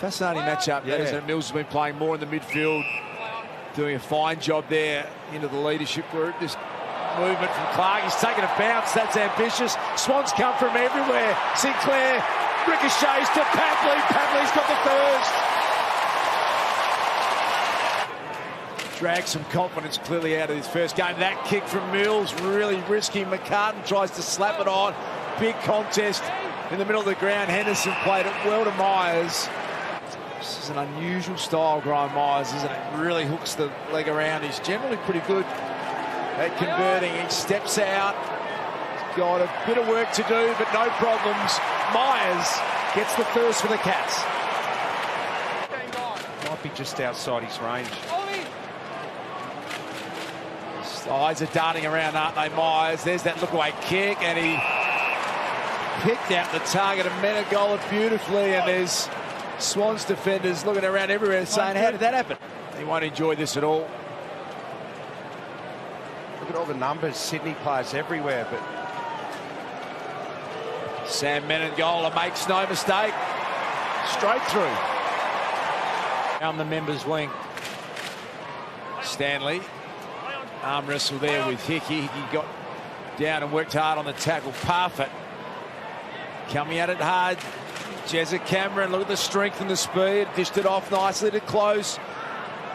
Fascinating matchup, yeah. Isn't it? Mills has been playing more in the midfield, doing a fine job there into the leadership group. This movement from Clark, he's taken a bounce, that's ambitious. Swans come from everywhere. Sinclair ricochets to Papley. Papley's got the first. Drags some confidence clearly out of his first game. That kick from Mills, really risky. McCartan tries to slap it on. Big contest in the middle of the ground. Henderson played it well to Myers. This is an unusual style, Graham Myers, isn't it? Really hooks the leg around. He's generally pretty good at converting. He steps out. He's got a bit of work to do, but no problems. Myers gets the first for the Cats. Might be just outside his range. His eyes are darting around, aren't they, Myers? There's that look-away kick, and he picked out the target of Menegola beautifully, and there's Swans defenders looking around everywhere saying, how did that happen? He won't enjoy this at all. Look at all the numbers, Sydney players everywhere, but Sam Menegola makes no mistake. Straight through. Down the members' wing. Stanley. Arm wrestle there with Hickey. Hickey got down and worked hard on the tackle. Parfitt coming at it hard. Jezza Cameron, look at the strength and the speed. Dished it off nicely to close.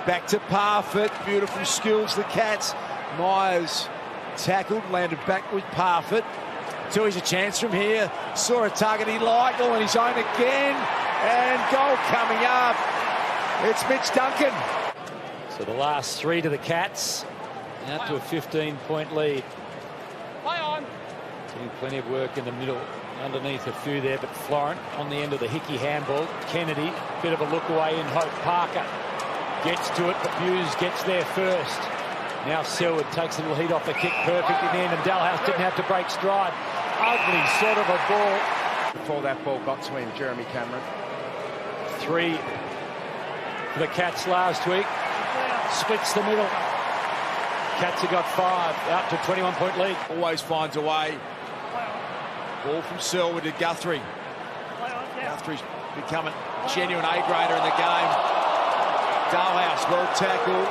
Back to Parfitt. Beautiful skills, the Cats. Myers tackled, landed back with Parfitt. Tui's a chance from here. Saw a target he liked, all on his own again. And goal coming up. It's Mitch Duncan. So the last three to the Cats. Out to a 15-point lead. Play on. Doing plenty of work in the middle. Underneath a few there, but Florent on the end of the Hickey handball. Kennedy, bit of a look away in hope. Parker gets to it, but Hughes gets there first. Now Selwood takes a little heat off the kick, perfect in the end, and Dalhouse didn't have to break stride. Ugly sort of a ball. before that ball got to him, Jeremy Cameron. 3 for the Cats last week. Splits the middle. Cats have got 5, out to 21-point lead. Always finds a way. Ball from Selwood to Guthrie. Guthrie's become a genuine A-grader in the game. Dalhouse, well tackled.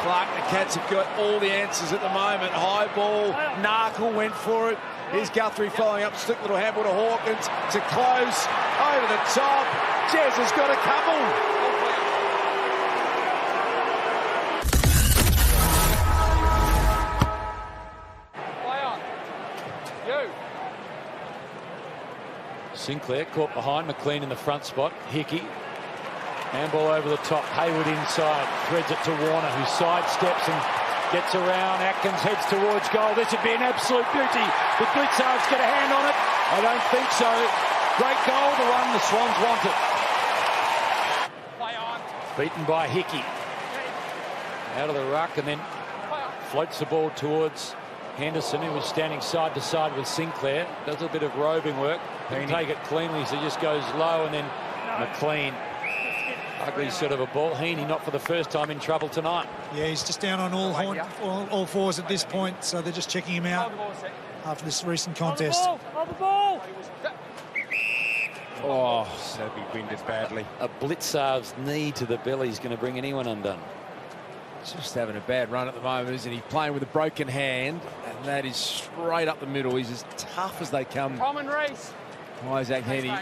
Clark, the Cats have got all the answers at the moment. High ball, Narkle went for it. Here's Guthrie following up, slick little handball to Hawkins, to close, over the top. Jez has got a couple. Sinclair caught behind, McLean in the front spot. Hickey, handball over the top, Hayward inside, threads it to Warner, who sidesteps and gets around. Atkins heads towards goal. This would be an absolute beauty. The Blitzards get a hand on it? I don't think so. Great goal, the one the Swans wanted. Beaten by Hickey. Out of the ruck and then floats the ball towards Henderson, who was standing side to side with Sinclair. Does a bit of roving work. Can take it cleanly, so just goes low, and then McLean. Ugly sort of a ball. Heaney not for the first time in trouble tonight. Yeah, he's just down on all fours at this point, so they're just checking him out after this recent contest. Oh, so he winded badly. A Blitzar's knee to the belly is going to bring anyone undone. Just having a bad run at the moment, isn't he? Playing with a broken hand, and that is straight up the middle. He's as tough as they come. Common race. Isaac Heaney.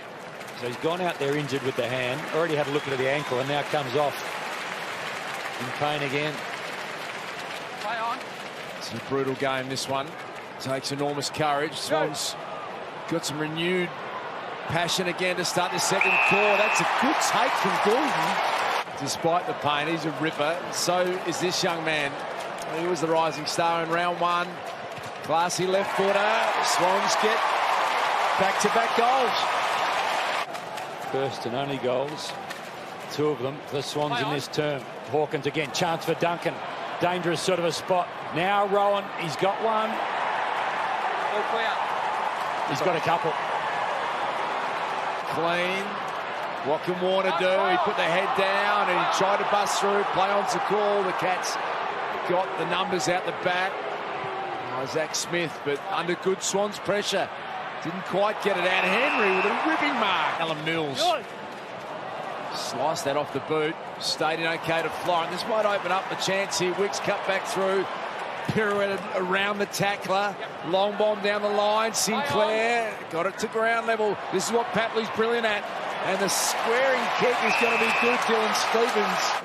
So he's gone out there injured with the hand. Already had a look at the ankle, and now comes off in pain again. Play on. It's a brutal game, this one. Takes enormous courage. Swans got some renewed passion again to start the second quarter. That's a good take from Gordon. Despite the pain, he's a ripper. So is this young man. He was the rising star in round 1. Classy left footer. Swans get back-to-back goals. First and only goals. 2 of them for the Swans in this term. Hawkins again. Chance for Duncan. Dangerous sort of a spot. Now Rowan. He's got one. All clear. He's got a couple. Clean. What can Warner do? He put the head down and he tried to bust through. Play on to call. The Cats got the numbers out the back. Isaac Smith, but under good Swans pressure. Didn't quite get it out. Henry with a ripping mark. Alan Mills Sliced that off the boot. Stayed in okay to Florent. This might open up the chance here. Wicks cut back through. Pirouetted around the tackler. Long bomb down the line. Sinclair got it to ground level. This is what Papley's brilliant at. And the squaring kick is going to be good, Dylan Stevens.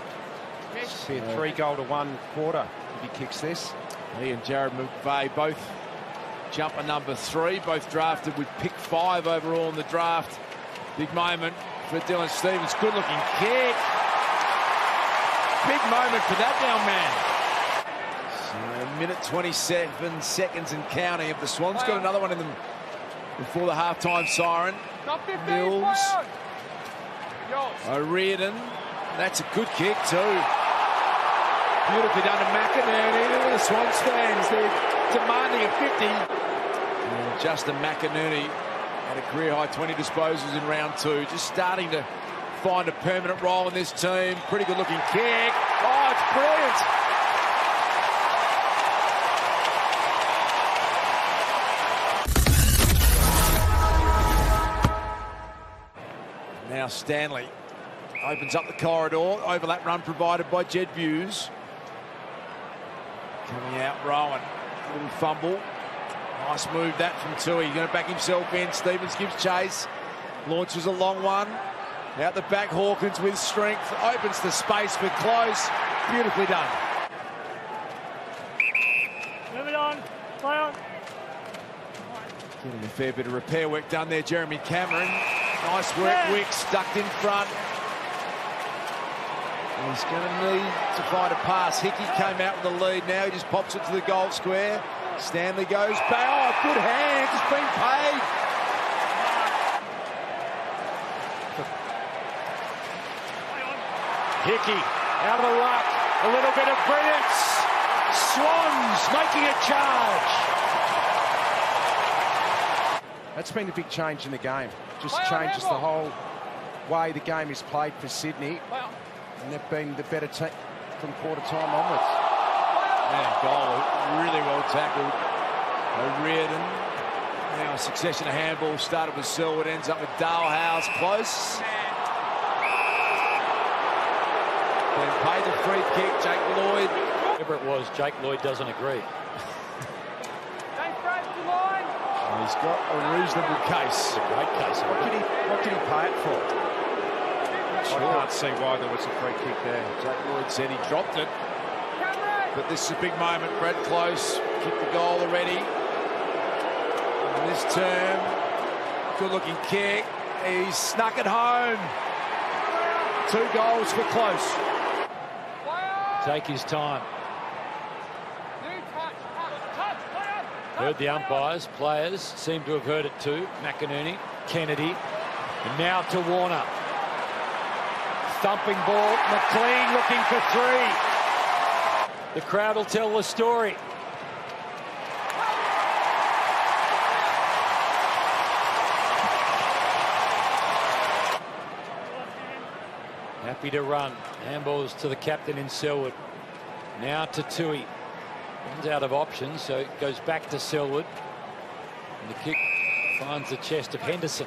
Be a 3-goal to 1 quarter if he kicks this. He and Jared McVeigh both jumper number 3, both drafted with pick 5 overall in the draft. Big moment for Dylan Stevens. Good looking kick. Big moment for that young man. So, a minute 27 seconds and counting. If the Swans got another one in them before the halftime siren. Mills. O'Riordan. That's a good kick too. Beautifully done to McInerney. Look at the Swans fans. They're demanding a 50. And Justin McInerney had a career-high 20 disposals in round 2. Just starting to find a permanent role in this team. Pretty good-looking kick. Oh, it's brilliant. Now Stanley opens up the corridor. Overlap run provided by Jed Views. Coming out, Rowan. Little fumble. Nice move that from Tui. Going to back himself in. Stevens gives chase. Launches a long one. Out the back, Hawkins with strength. Opens the space for close. Beautifully done. Move it on. Play on. Getting a fair bit of repair work done there, Jeremy Cameron. Nice work, Wicks ducked in front. He's going to need to find a pass. Hickey came out with the lead. Now he just pops it to the goal square. Stanley goes back. Oh, good hand. It's been paid. Hickey out of the ruck. A little bit of brilliance. Swans making a charge. That's been a big change in the game. Just changes the whole way the game is played for Sydney. And they've been the better team from quarter time onwards. Yeah, goal. Really well tackled. O'Riordan. Now a succession of handballs. Started with Selwood, ends up with Dalhouse. Close. Then paid the free kick. Jake Lloyd. Whatever it was, Jake Lloyd doesn't agree. He's got a reasonable case. A great case. What did he pay it for? I can't see why there was a free kick there. Jake Lloyd said he dropped it. But this is a big moment. Brad Close kicked the goal already. And this term, good looking kick. He snuck it home. 2 goals for Close. Take his time. Heard the umpires, players seem to have heard it too. McInerney, Kennedy, and now to Warner. Thumping ball, McLean looking for 3. The crowd will tell the story. Happy to run. Handballs to the captain in Selwood. Now to Tui. Runs out of options, so it goes back to Selwood. And the kick finds the chest of Henderson.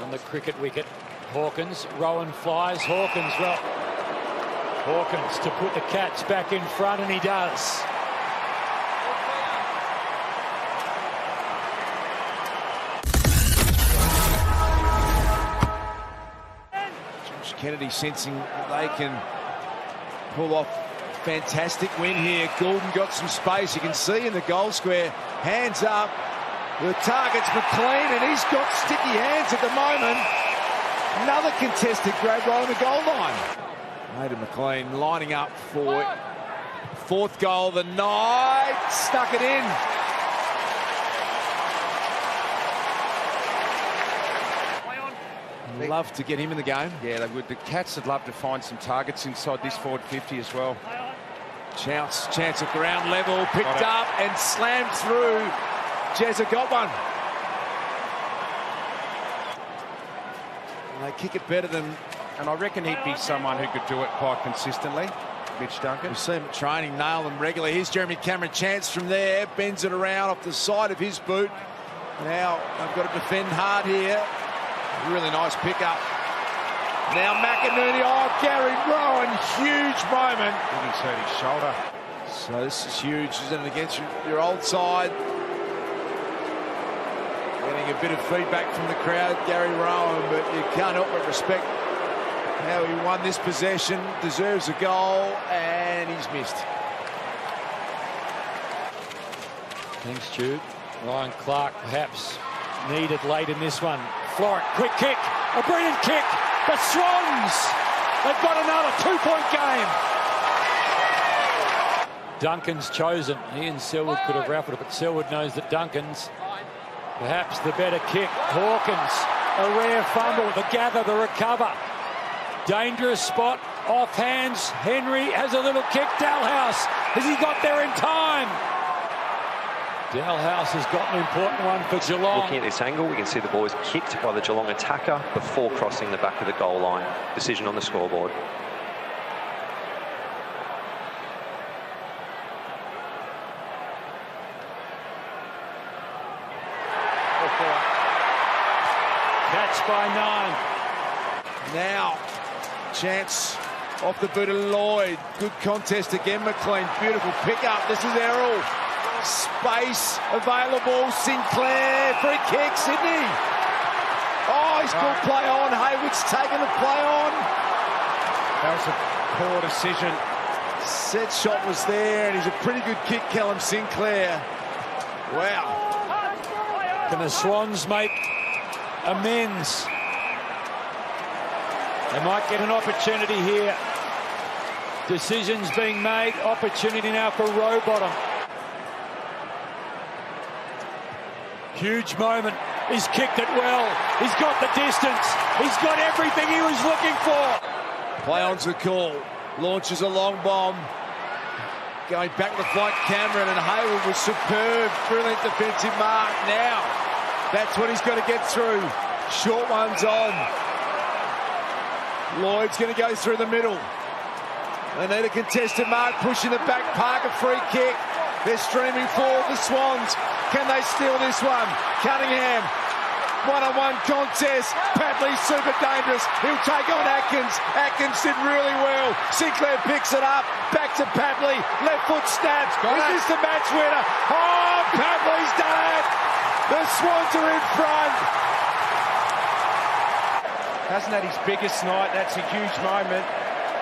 On the cricket wicket, Hawkins. Rowan flies. Hawkins to put the Cats back in front, and he does. Josh Kennedy sensing that they can pull off fantastic win here. Goulden got some space. You can see in the goal square. Hands up. The target's McLean, and he's got sticky hands at the moment. Another contested grab right on the goal line. Nathan McLean lining up for 4th goal of the night. Stuck it in. Love to get him in the game. Yeah, they would. The Cats would love to find some targets inside this forward 50 as well. Chance at ground level, picked up and slammed through. Jezza got one. And they kick it better than... And I reckon he'd be someone who could do it quite consistently, Mitch Duncan. We've seen him at training, nail them regularly. Here's Jeremy Cameron, chance from there, bends it around off the side of his boot. Now they've got to defend hard here. Really nice pickup. Now McInerney, oh, Gary Rowan, huge moment. He's hurt his shoulder. So this is huge, isn't it, against your old side. Getting a bit of feedback from the crowd, Gary Rowan, but you can't help but respect how he won this possession. Deserves a goal, and he's missed. Thanks, Stu. Ryan Clark perhaps needed late in this one. Florent, quick kick, a brilliant kick. The Swans, they've got another 2-point game. Duncan's chosen. He and Selwood could have raffled it, but Selwood knows that Duncan's perhaps the better kick. Hawkins, a rare fumble, the gather, the recover. Dangerous spot, off hands. Henry has a little kick. Dalhouse, has he got there in time? Dalhouse has got an important one for Geelong. Looking at this angle, we can see the ball is kicked by the Geelong attacker before crossing the back of the goal line. Decision on the scoreboard. Catch by 9. Now, chance off the boot of Lloyd. Good contest again, McLean. Beautiful pickup. This is Errol. Space available. Sinclair. Free kick, Sydney. Oh, he's called play on. Hayward's taken the play on. That was a poor decision. Set shot was there, and he's a pretty good kick, Callum Sinclair. Wow. Can the Swans make amends? They might get an opportunity here. Decisions being made. Opportunity now for Rowbottom. Huge moment. He's kicked it well. He's got the distance. He's got everything he was looking for. Play on's the call. Launches a long bomb. Going back to flight, Cameron, and Hayward was superb. Brilliant defensive mark. Now, that's what he's got to get through. Short one's on. Lloyd's going to go through the middle. They need a contested mark, pushing the back. Parker, free kick. They're streaming forward, the Swans. Can they steal this one? Cunningham, one-on-one contest. Papley's super dangerous. He'll take on Atkins. Atkins did really well. Sinclair picks it up. Back to Papley. Left foot snaps. Is this the match winner? Oh, Papley's done it. The Swans are in front. Hasn't had his biggest night. That's a huge moment.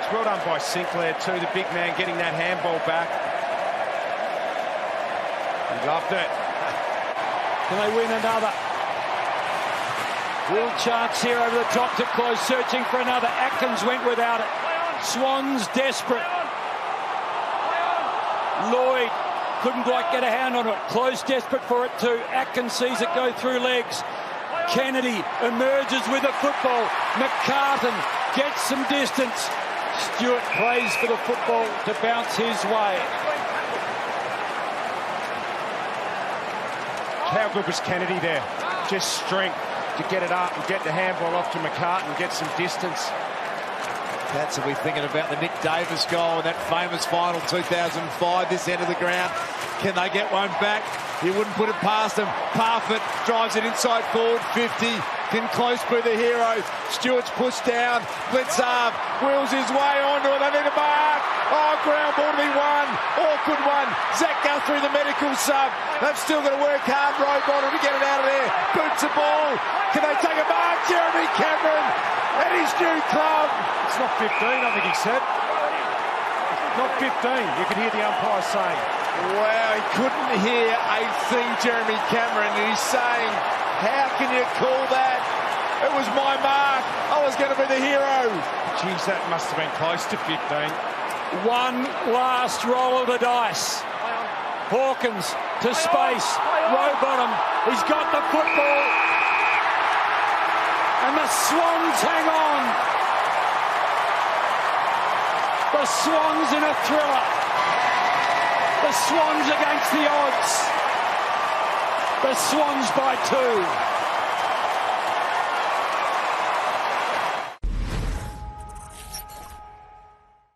It's well done by Sinclair too, the big man getting that handball back. He loved it. Can they win another? Will chance here over the top to close, searching for another. Atkins went without it. Swans desperate. Lloyd couldn't quite get a hand on it. Close, desperate for it too. Atkins sees it go through legs. Kennedy emerges with the football. McCartan gets some distance. Stewart plays for the football to bounce his way. How good was Kennedy there? Just strength to get it up and get the handball off to McCartan, get some distance. Cats will be thinking about the Nick Davis goal in that famous final 2005, this end of the ground. Can they get one back? He wouldn't put it past them. Parfitt drives it inside forward, 50. Can close be the hero. Stewart's pushed down. Blitzarve wheels his way onto it. They need a mark. Oh, ground ball to be won. Awkward one. Zach Guthrie, the medical sub. They've still got to work hard. Rowbottom to get it out of there. Boots the ball. Can they take a mark? Jeremy Cameron and his new club. It's not 15, I think he said. Not 15. You could hear the umpire saying. Wow, he couldn't hear a thing, Jeremy Cameron, and he's saying, how can you call that? It was my mark. I was going to be the hero. Geez, that must have been close to 15. One last roll of the dice. Hawkins to space. Rowbottom. He's got the football. And the Swans hang on. The Swans in a thriller. The Swans against the odds. The Swans by 2.